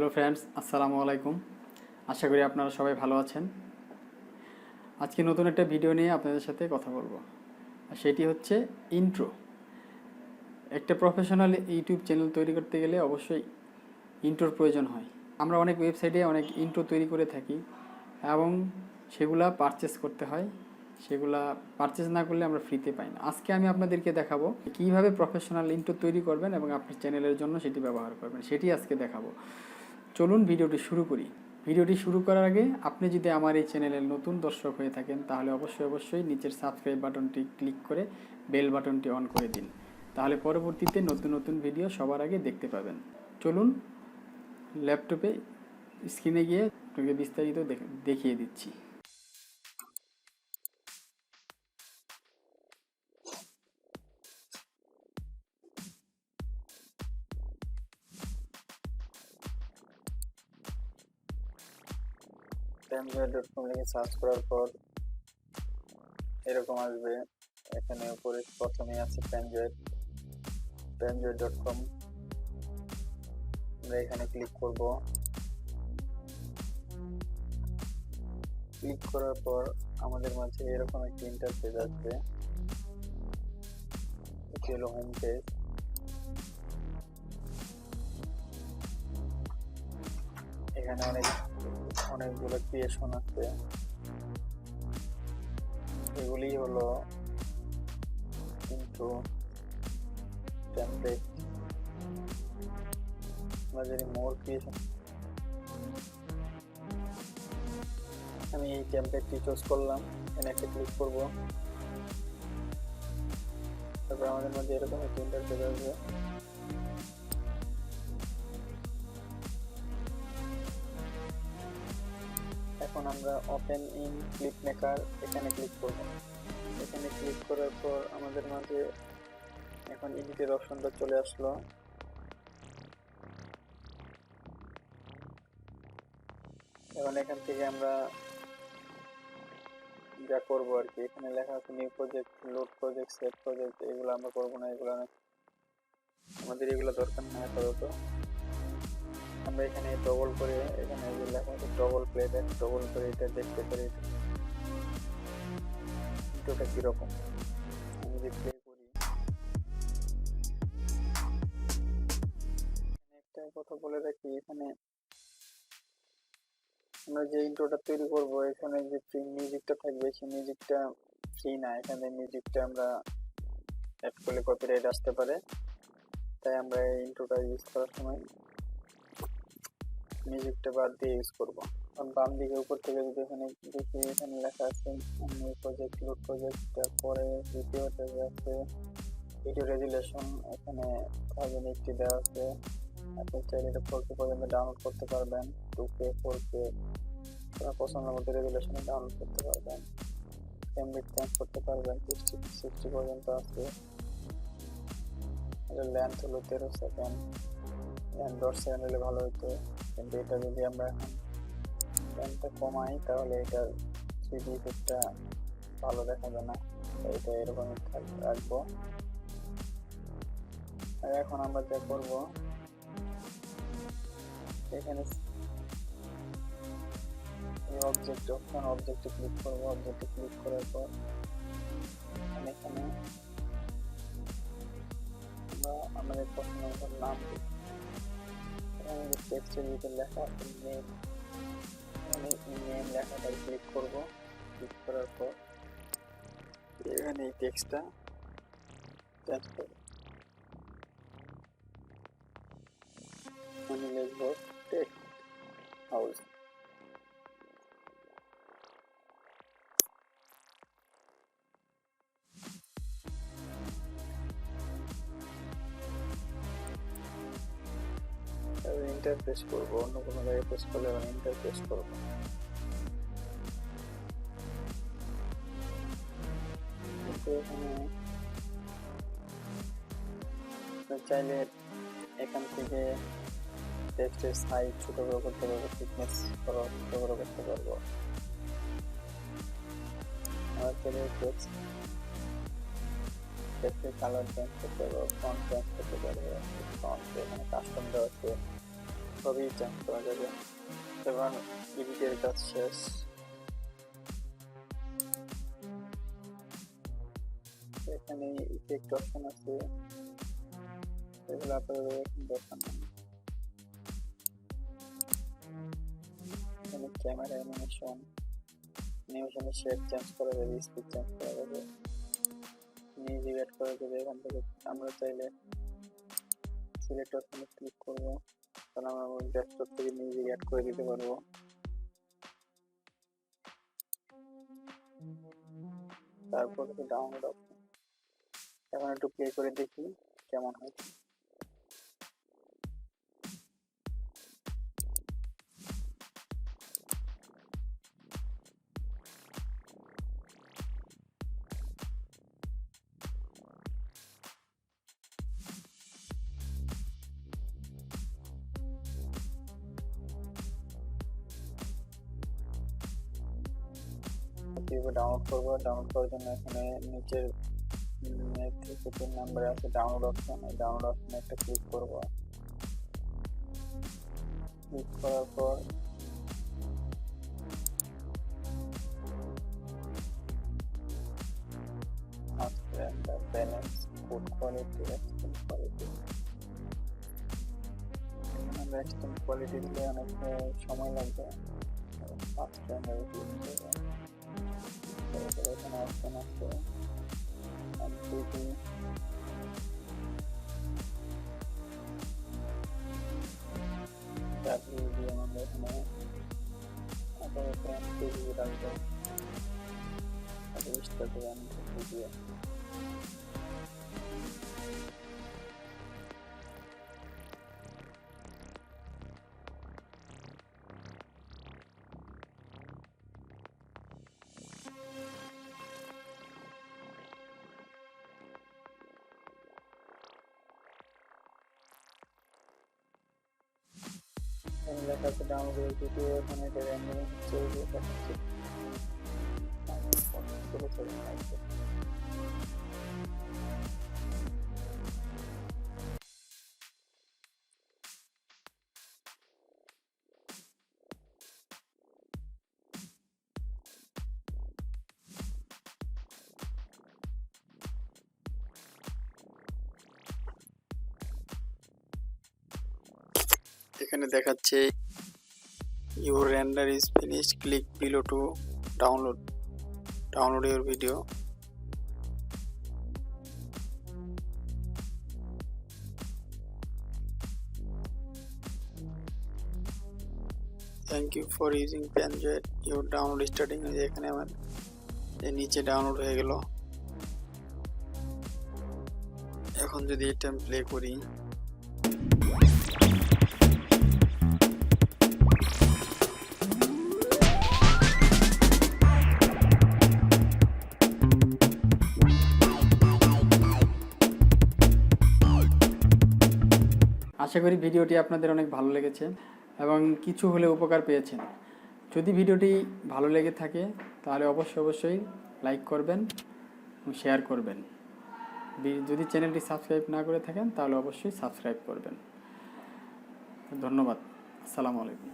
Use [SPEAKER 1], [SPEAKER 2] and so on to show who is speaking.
[SPEAKER 1] Hello friends, আসসালামু আলাইকুম। আশা করি আপনারা সবাই ভালো আছেন। আজকে নতুন একটা ভিডিও নিয়ে আপনাদের সাথে কথা বলবো, আর সেটি হচ্ছে ইন্ট্রো। একটা প্রফেশনাল ইউটিউব চ্যানেল তৈরি করতে গেলে অবশ্যই ইন্ট্রোর প্রয়োজন হয়। আমরা অনেক ওয়েবসাইটে অনেক ইন্ট্রো তৈরি করে থাকি এবং সেগুলা পারচেস করতে হয়। সেগুলা পারচেস না করলে আমরা ফ্রিতে পাই না। আজকে আমি আপনাদেরকে দেখাবো কীভাবে প্রফেশনাল ইন্ট্রো তৈরি করবেন এবং আপনার চ্যানেলের জন্য সেটি ব্যবহার করবেন, সেটি আজকে দেখাবো। চলুন ভিডিওটি শুরু করি। ভিডিওটি শুরু করার আগে আপনি যদি আমার এই চ্যানেলের নতুন দর্শক হয়ে থাকেন তাহলে অবশ্যই নিচের সাবস্ক্রাইব বাটনটি ক্লিক করে বেল বাটনটি অন করে দিন, তাহলে পরবর্তীতে নতুন নতুন ভিডিও সবার আগে দেখতে পাবেন। চলুন ল্যাপটপে স্ক্রিনে গিয়ে আপনাকে বিস্তারিত দেখিয়ে দিচ্ছি।
[SPEAKER 2] Headman.com লিখে সার্চ করার পর এরকম আসবে। এখানে উপরে প্রথমে আছে Headman.com। আমরা এখানে ক্লিক করব। ক্লিক করার পর আমাদের মাঝে এরকম একটি ইন্টারফেস আসবে। এটি হলো হোম পেজ। এখানে অনেকগুলো ক্রিয়েশন আছে। এগুলি হলো ইন্ট্রো, টেমপ্লেট, মোর ক্রিয়েশন। আমি এই টেমপ্লেটটি চুজ করলাম, এখানে একটা ক্লিক করব। তারপর আমাদের মধ্যে এরকম একটা ইন্টারফেস আসবে। এখন আমরা ওপেন ইন ক্লিপ মেকার এখানে ক্লিক করব। এখানে ক্লিক করার পর আমাদের মাঝে এখন এডিটের অপশনটা চলে আসলো। এখন এখান থেকে আমরা যা করব আর কি, এখানে লেখা আছে new project, load project, save project. এগুলো আমরা করবো না, আমাদের এগুলো দরকার না আপাতত। আমরা এখানে ডবল করে, এখানে যে লেখা আছে ডবল প্লেব্যাক, ডবল করে এটা দেখতে পারি ইন্ট্রোটা কিরকম। আমি যদি প্লে করি, একটা কথা বলে রাখি, এখানে আমরা যে ইন্ট্রোটা তৈরি করব, এখানে যে ফ্রি মিউজিকটা থাকবে সেই মিউজিকটা ফ্রি না। এখানে মিউজিকটা আমরা অ্যাড করলে কপিরাইট আসতে পারে, তাই আমরা এই ইন্ট্রোটা ইউজ করার সময় মিউজিকটা বাদ দিয়ে ইউজ করব। বাম দিকে উপর থেকে যদি এখানে দেখি, এখানে লেখা আছে নিউ প্রজেক্ট, লোড প্রজেক্ট। তারপরে দ্বিতীয়টা আছে ভিডিও রেজুলেশন, এখানে 1080 দেওয়া আছে। আপনি চাইলে এটা 4K পর্যন্ত ডাউনলোড করতে পারবেন, 2K 4K আপনার পছন্দ মতো রেজুলেশনে ডাউনলোড করতে পারবেন। ফ্রেম রেট চেঞ্জ করতে পারবেন, 60 পর্যন্ত আছে। এর লেন্থ হলো 13 সেকেন্ড। 10 সেকেন্ড হলে ভালো হতো, কিন্তু এটা যদি আমরা এখন লেন্থটা কমাই তাহলে এটার 3D ইফেক্টটা ভালো দেখা যায় না, এটা এরকমই রাখবো। আর এখন আমরা যা করব, এখানে অবজেক্টে ক্লিক করব। অবজেক্টে ক্লিক করার পর এখানে আমরা আমাদের পছন্দ মতো নাম দিই। এখানে যে টেক্সটের ভিতরে লেখা আছে নেম, আমি নেম লেখাটা ক্লিক করব। ক্লিক করার পর এখানে এই টেক্সটটা টাইপ করব। আমি লিখব টেক হাউস। এন্টার প্রেস করব, অন্য কোনো জায়গায় প্রেস করলে আমি এন্টার প্রেস করব। এখানে চাইলে এখান থেকে টেক্সটের সাইজ ছোট বড় করতে পারবো, থিকনেস ছোট বড় করতে পারবো। আমার চাইলে টেক্সটের কালার চেঞ্জ করতে পারবো, ফন্ট চেঞ্জ করতে পারবো। ফন্ট এখানে কাস্টম দেওয়া আছে, সবই চেঞ্জ করা যাবে। এবং এডিটের কাজ শেষ। এখানে ইফেক্ট অপশন আছে, এগুলো আপনাদের এখন দরকার নেই। এখানে ক্যামেরা অ্যানিমেশনের শেড চেঞ্জ করা যাবে, স্পিড চেঞ্জ করা যাবে, মিউজিক অ্যাড করা যাবে। এখান থেকে আমরা চাইলে সিলেক্ট অপশনে ক্লিক করব, তাহলে আমরা ডেস্কটপ থেকে মিউজিক অ্যাড করে দিতে পারবো। তারপর ডাউনলোড অপশন, এখন একটু প্লে করে দেখি কেমন হয়। ডাউনলোড করবো, ডাউনলোড করার জন্য এখানে নিচের থেকে 3 নম্বরে আছে ডাউনলোড অপশন। এই ডাউনলোড অপশনে একটা ক্লিক করবো। ক্লিক করার পর balance, code quality, extend quality. আমরা এক্সটেন্ড কোয়ালিটি দিলে অনেক সময় লাগবে। ফার্স্ট এখানে অপশন আছে আমরা এখানে রাখবো। ভিডিও লেখা আছে ডাউনলোড ভিডিও। এখানে এটা র্যান্ডম হচ্ছে, দেখাচ্ছে এখানে দেখাচ্ছে your render is finished, click below to download your video. Thank you for using Panjet, your download starting. এখানে আমার নিচে ডাউনলোড হয়ে গেল। এখন যদি এটা প্লে করি,
[SPEAKER 1] আশা করি ভিডিওটি আপনাদের অনেক ভালো লেগেছে এবং কিছু হলে উপকার পেয়েছেন। যদি ভিডিওটি ভালো লেগে থাকে তাহলে অবশ্যই লাইক করবেন এবং শেয়ার করবেন। যদি চ্যানেলটি সাবস্ক্রাইব না করে থাকেন তাহলে অবশ্যই সাবস্ক্রাইব করবেন। ধন্যবাদ। আসসালামু আলাইকুম।